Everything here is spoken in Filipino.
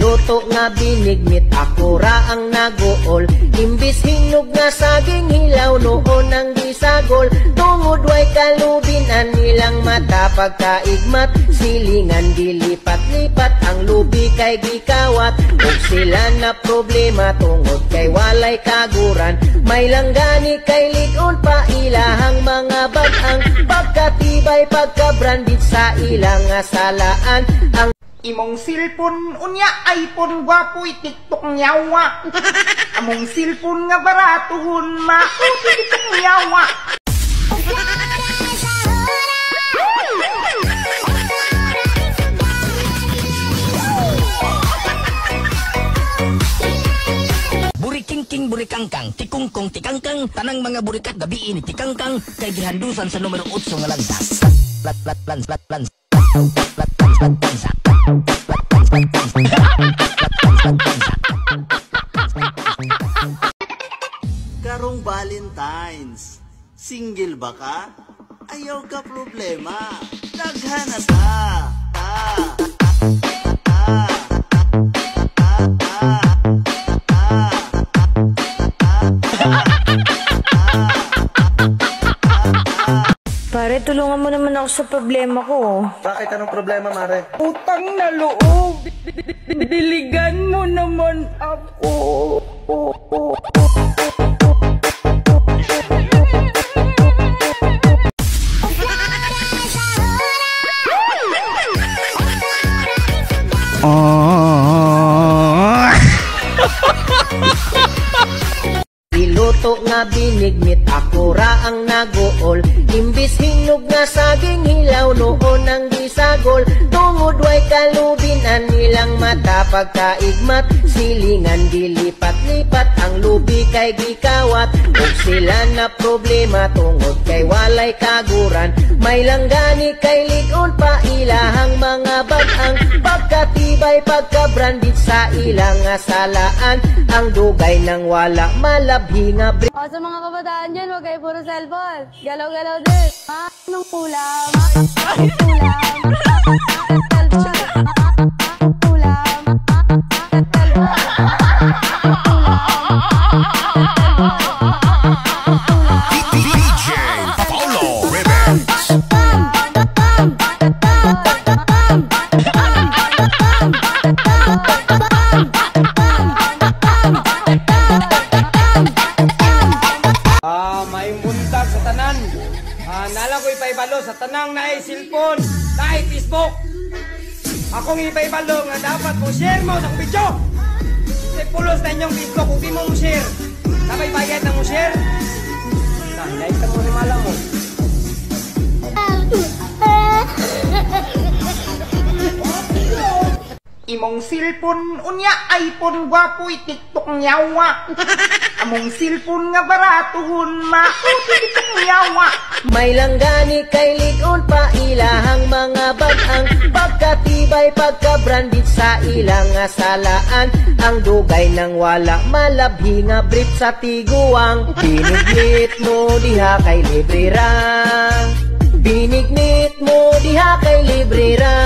Iluto nga binignit, ako ra ang naguol. Imbis hinog nga saging hilaw, noon ang gisagol. Tungod way kalubinan nilang mata, pagkaigmat silingan dilipat-lipat. Ang lubi kay gikawat, ug sila na problema tungod kay walay kaguran. May langgani kay ligon pa ilahang mga bag-ang pagkatibay pagka-branded sa ilang asalaan. Ang imong silpon unya iPhone gwapoy TikTok nyawa. Among silpon nga baratuhon TikTok nyawa. Burikingking burikangkang, tikungkong tikangkang, tanang mga burikat gabi ini tikangkang, kay gihandusan sa numero 8 nga landas. Karong Valentine's, single ba ka? Ayaw ka problema, daghana ta. Pare, tulungan mo naman ako sa problema ko. Bakit? Anong problema, Mare? Utang na loob. Diligan mo naman ako. Iluto nga binignit, ako ra ang naguol. Imbis hinog nga saging hilaw, noon ang gisagol. Tungod way kalubinan nilang mata, pagkaigmat silingan dilipat-lipat. Ang lubi kay gikawat, ug sila na problema tungod kay walay kaguran. May langgani kay ligon pa ilahang mga bag-ang pagkatibay pagka-branded sa ilang asalaan. Ang dugay ng wala malabhi nga O sa mga kabataan dyan, huwag kayo puro cellphone. Galaw-galaw din. Anong kulam? Anong kulam? Cellphone. Kulam. DJ Paulo Remix. May buntag sa tanan. Nala ko'y paibalo sa tanang na cellphone, na Facebook. Akong ipaibalo nga dapat mo share mo sa video. Pulos na inyong Facebook kung di mo share. Sabay bayad na mo share. Like ka mo ni mala mo. Imong silpon unya iPhone gwapoy TikTok nyawa. Among silpon nga baratuhon TikTok nyawa. May langgani kay ligon pa ilahang mga bag-ang pagkatibay pagka-branded sa ilang asalaan. Ang dugay ng wala malabhi nga brief sa tiguang. Binignit mo diha kay libre ra. Binignit mo diha kay libre ra.